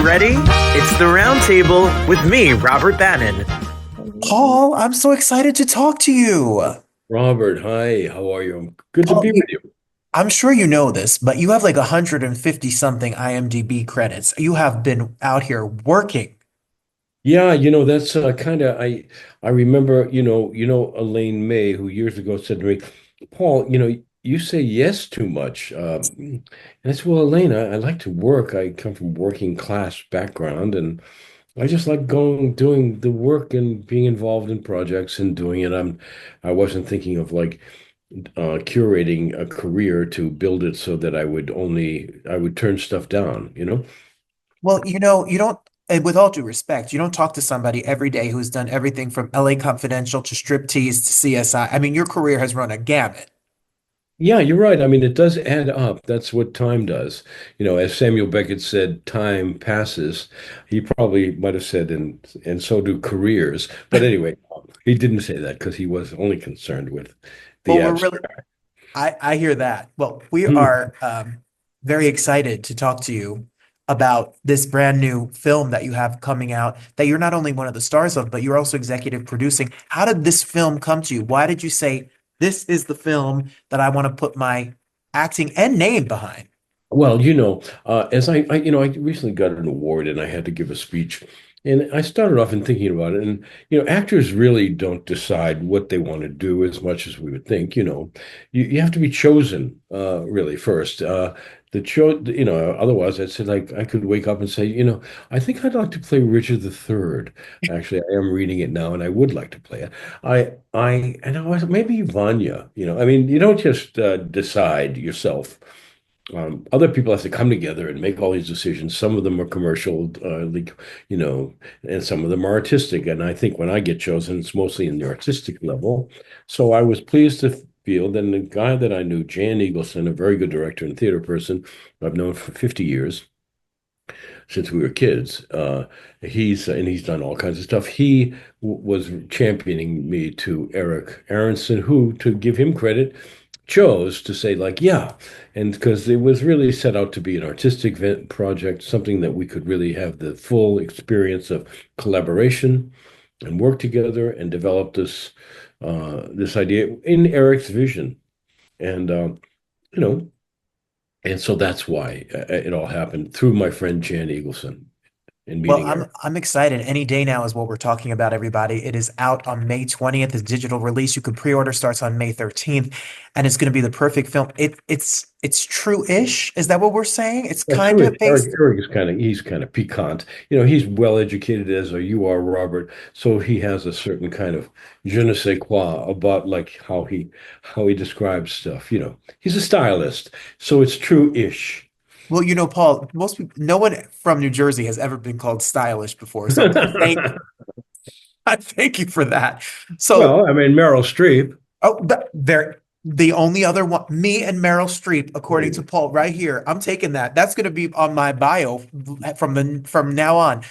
ready? It's the Roundtable with me, Robert Bannon. Paul, I'm so excited to talk to you. Robert, hi, how are you? Good to Paul, be with you. I'm sure you know this, but you have like 150 something IMDb credits. You have been out here working. Yeah, that's kind of I remember, Elaine May, who years ago said to me, Paul, you say yes too much. And I said, well, Elaine, I like to work. I come from working class background, and I just like going doing the work and being involved in projects and doing it. I wasn't thinking of like curating a career to build it so that I would turn stuff down. Well, you don't, and with all due respect, you don't talk to somebody every day who's done everything from LA Confidential to Striptease to CSI. I mean, your career has run a gamut. Yeah, you're right. I mean, it does add up. That's what time does. As Samuel Beckett said, time passes. He probably might have said, and so do careers. But anyway, he didn't say that because he was only concerned with Well, the we're really, abstract. I hear that. Well, we Hmm. are very excited to talk to you about this brand new film that you have coming out that you're not only one of the stars of, but you're also executive producing. How did this film come to you? Why did you say, this is the film that I want to put my acting and name behind? Well, as I recently got an award and I had to give a speech. And I started off in thinking about it. And, actors really don't decide what they want to do as much as we would think. You have to be chosen, really, first. Otherwise I'd say, like, I could wake up and say, I think I'd like to play Richard III. Actually, I am reading it now and I would like to play it. And I was maybe Vanya, I mean, you don't just decide yourself. Other people have to come together and make all these decisions. Some of them are commercial, you know, and some of them are artistic. And I think when I get chosen, it's mostly in the artistic level. So I was pleased to feel that the guy that I knew, Jan Eagleson, a very good director and theater person I've known for 50 years, since we were kids. He's done all kinds of stuff. He was championing me to Eric Aronson, who, to give him credit, chose to say, like, yeah, and because it was really set out to be an artistic project, something that we could really have the full experience of collaboration and work together and develop this idea in Eric's vision. And you know, and so that's why it all happened through my friend Jan Eagleson in Well, meeting I'm Eric. I'm excited. Any day now is what we're talking about, everybody. It is out on May 20th. It's digital release. You can pre-order, starts on May 13th, and it's going to be the perfect film. It's true-ish. Is that what we're saying? It's That's kind true. of based. Eric is he's kind of piquant. He's well educated as you are, Robert. So he has a certain kind of je ne sais quoi about like how he describes stuff. He's a stylist, so it's true-ish. Well, Paul, most people, no one from New Jersey has ever been called stylish before. So I thank you for that. So, Well, I mean, Meryl Streep. oh, there, the only other one, me and Meryl Streep, according to Paul, right here. I'm taking that. That's going to be on my bio from now on.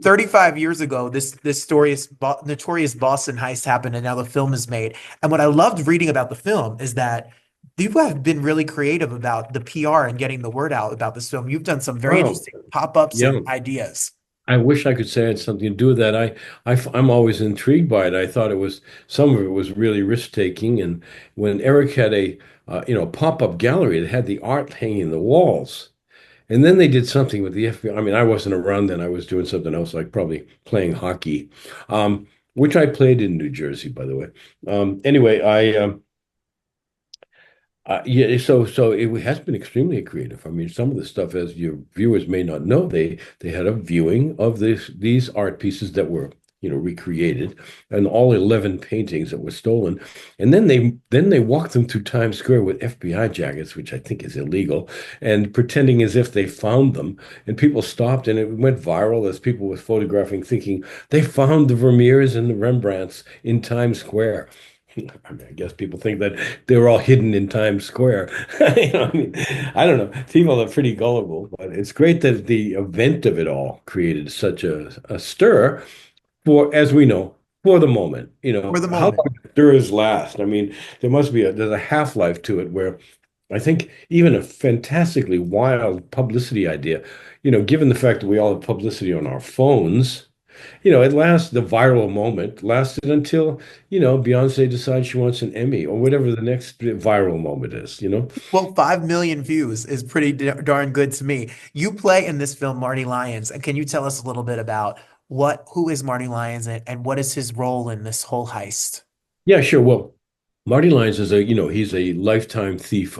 35 years ago, this story is notorious Boston heist happened, and now the film is made. And what I loved reading about the film is that you have been really creative about the PR and getting the word out about this film. You've done some very Wow. interesting pop-ups Yeah. and ideas. I wish I could say it had something to do with that. I'm always intrigued by it. I thought some of it was really risk-taking. And when Eric had a, pop-up gallery that had the art hanging in the walls, and then they did something with the FBI. I mean, I wasn't around then. I was doing something else, like probably playing hockey, which I played in New Jersey, by the way. Anyway, yeah, so it has been extremely creative. I mean, some of the stuff, as your viewers may not know, they had a viewing of these art pieces that were, recreated, and all 11 paintings that were stolen, and then they walked them through Times Square with FBI jackets, which I think is illegal, and pretending as if they found them, and people stopped, and it went viral as people were photographing, thinking they found the Vermeers and the Rembrandts in Times Square. I mean, I guess people think that they were all hidden in Times Square. I mean, I don't know. People are pretty gullible, but it's great that the event of it all created such a stir for, as we know, for the moment. For the How moment. long do stirrs last? I mean, there's a half-life to it where I think even a fantastically wild publicity idea, given the fact that we all have publicity on our phones, it lasted, the viral moment lasted until, Beyonce decides she wants an Emmy or whatever the next viral moment is. Well, 5 million views is pretty darn good to me. You play in this film Marty Lyons, and can you tell us a little bit about who is Marty Lyons and what is his role in this whole heist? Yeah, sure. Well, Marty Lyons is he's a lifetime thief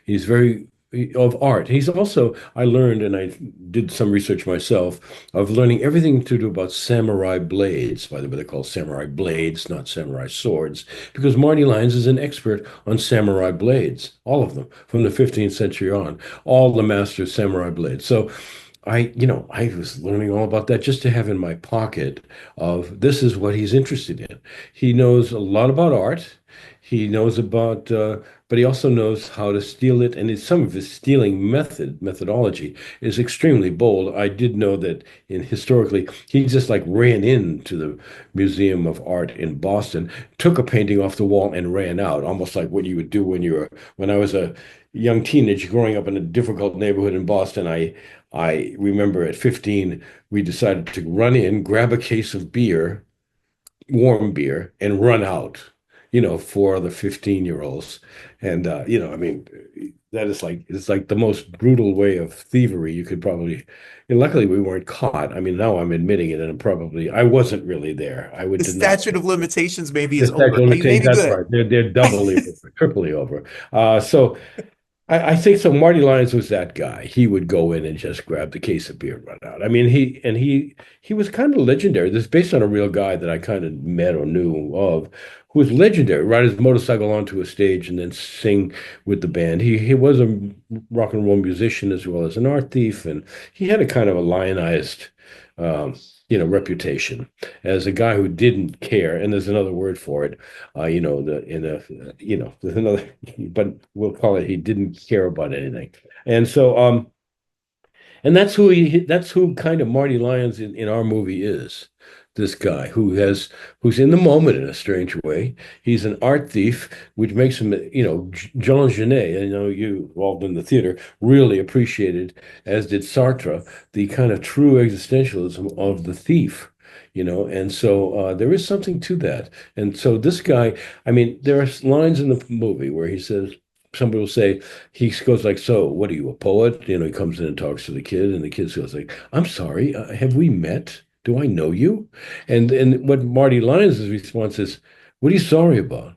he's very of art. He's also, I learned, and I did some research myself, of learning everything to do about samurai blades. By the way, they're called samurai blades, not samurai swords, because Marty Lyons is an expert on samurai blades, all of them, from the 15th century on, all the master samurai blades. So I was learning all about that just to have in my pocket of this is what he's interested in. He knows a lot about art. He knows but he also knows how to steal it. And some of his stealing methodology is extremely bold. I did know that historically, he just like ran into the Museum of Art in Boston, took a painting off the wall and ran out, almost like what you would do when I was a young teenager growing up in a difficult neighborhood in Boston. I remember at 15, we decided to run in, grab a case of beer, warm beer, and run out, for the 15-year-olds. And, I mean, that is it's like the most brutal way of thievery you could probably. And luckily, we weren't caught. I mean, now I'm admitting it, and I wasn't really there. I would The deny. statute of limitations maybe The is statute of over. You may limitations, be that's good. right. They're doubly over, triply over. So I think so. Marty Lyons was that guy. He would go in and just grab the case of beer and run out. I mean, he was kind of legendary. This is based on a real guy that I kind of met or knew of, who was legendary. Ride his motorcycle onto a stage and then sing with the band. He was a rock and roll musician as well as an art thief, and he had a kind of a lionized, um, reputation as a guy who didn't care. And there's another word for it, there's another, but we'll call it he didn't care about anything. And so, and that's who kind of Marty Lyons in our movie is. This guy who's in the moment in a strange way. He's an art thief, which makes him, Jean Genet, you involved in the theater, really appreciated, as did Sartre, the kind of true existentialism of the thief. And so there is something to that. And so this guy, I mean, there are lines in the movie where he says, somebody will say, he goes like, so what are you, a poet? He comes in and talks to the kid, and the kid goes like, I'm sorry, have we met? Do I know you? And what Marty Lyons' response is, what are you sorry about?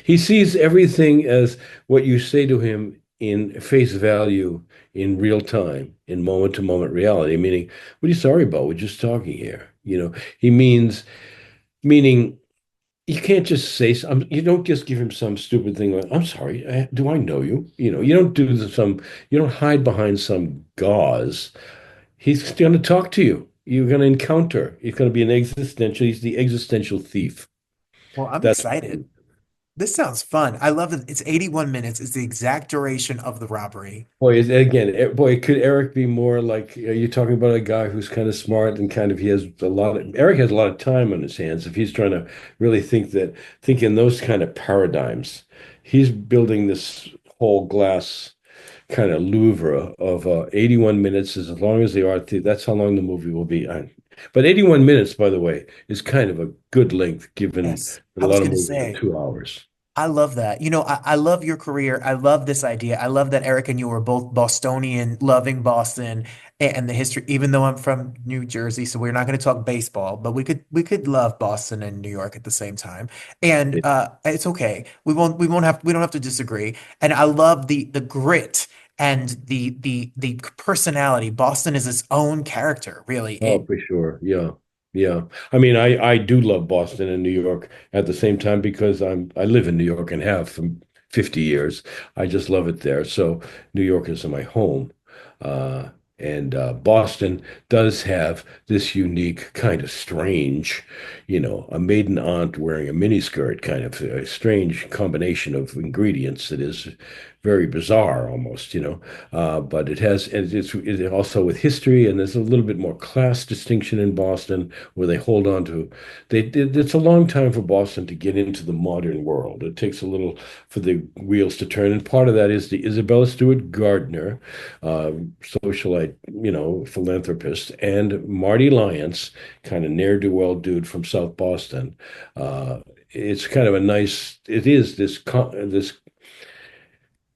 He sees everything as what you say to him in face value, in real time, in moment to moment reality, meaning, what are you sorry about? We're just talking here. He meaning you can't just say you don't just give him some stupid thing like, I'm sorry, do I know you? You don't you don't hide behind some gauze. He's going to talk to you. You're going to encounter. He's going to be he's the existential thief. Well, I'm That's excited. This sounds fun. I love that it's 81 minutes. It's the exact duration of the robbery. boy, boy, could Eric be more like, are you talking about a guy who's kind of smart and kind of, Eric has a lot of time on his hands if he's trying to really think in those kind of paradigms. He's building this whole glass kind of Louvre of 81 minutes is as long as the art. That's how long the movie will be. But 81 minutes, by the way, is kind of a good length given Yes. that I a was lot of going to movies are say, 2 hours. I love that. I love your career. I love this idea. I love that Eric and you are both Bostonian, loving Boston and the history, even though I'm from New Jersey, so we're not going to talk baseball, but we could love Boston and New York at the same time. And It- it's okay. We don't have to disagree. And I love the grit and the personality. Boston is its own character, really. oh, for sure. Yeah. Yeah. I mean, I do love Boston and New York at the same time because I live in New York and have for 50 years. I just love it there. So New York is my home. Uh, and Boston does have this unique kind of strange, a maiden aunt wearing a miniskirt kind of a strange combination of ingredients that is very bizarre almost, but it has, and it's also with history, and there's a little bit more class distinction in Boston where they hold on to, it's a long time for Boston to get into the modern world. It takes a little for the wheels to turn, and part of that is the Isabella Stewart Gardner, uh, socialite, philanthropist, and Marty Lyons, kind of ne'er-do-well dude from South Boston. It's kind of a nice, it is this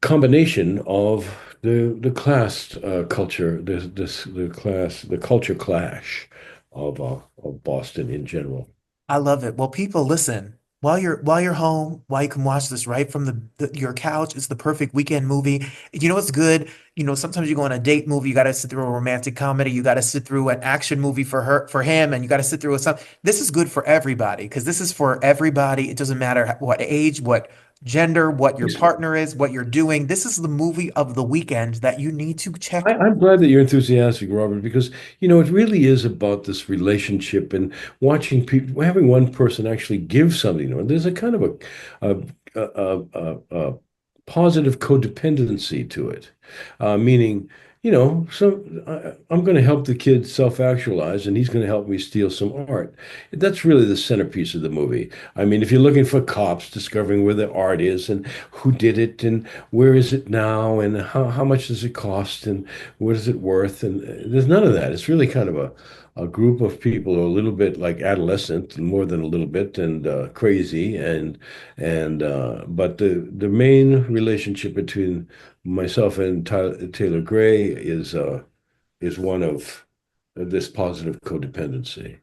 combination of the class culture, the culture clash of Boston in general. I love it. Well, people, listen. While you're home, while you can watch this right from your couch, it's the perfect weekend movie. You know what's good? Sometimes you go on a date movie, you got to sit through a romantic comedy, you got to sit through an action movie for him, and you got to sit through with some. This is good for everybody because this is for everybody. It doesn't matter what age, what gender, what your partner is, what you're doing. This is the movie of the weekend that you need to check. I'm glad that you're enthusiastic, Robert, because it really is about this relationship and watching people, having one person actually give something. There's a kind of a positive codependency to it, meaning, so I'm going to help the kid self-actualize, and he's going to help me steal some art. That's really the centerpiece of the movie. I mean, if you're looking for cops discovering where the art is and who did it and where is it now and how much does it cost and what is it worth, and there's none of that. It's really kind of a group of people who are a little bit like adolescent, and more than a little bit, and crazy, and but the main relationship between myself and Taylor Gray is one of this positive codependency.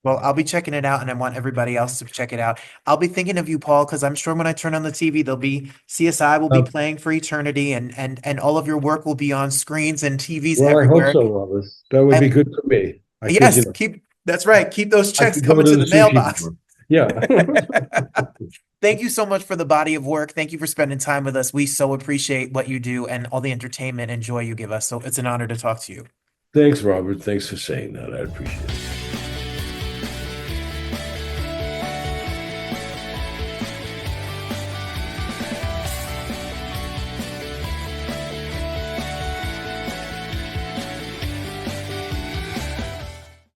Well, I'll be checking it out, and I want everybody else to check it out. I'll be thinking of you, Paul, because I'm sure when I turn on the TV, there'll be CSI will be Um, playing for eternity, and all of your work will be on screens and TVs well, I hope everywhere. so, Robert. That would be And good for me. I could, yes, that's right. Keep those I checks could go coming to to the the sushi mailbox. bar. Yeah. Thank you so much for the body of work. Thank you for spending time with us. We so appreciate what you do and all the entertainment and joy you give us. So it's an honor to talk to you. Thanks, Robert. Thanks for saying that. I appreciate it.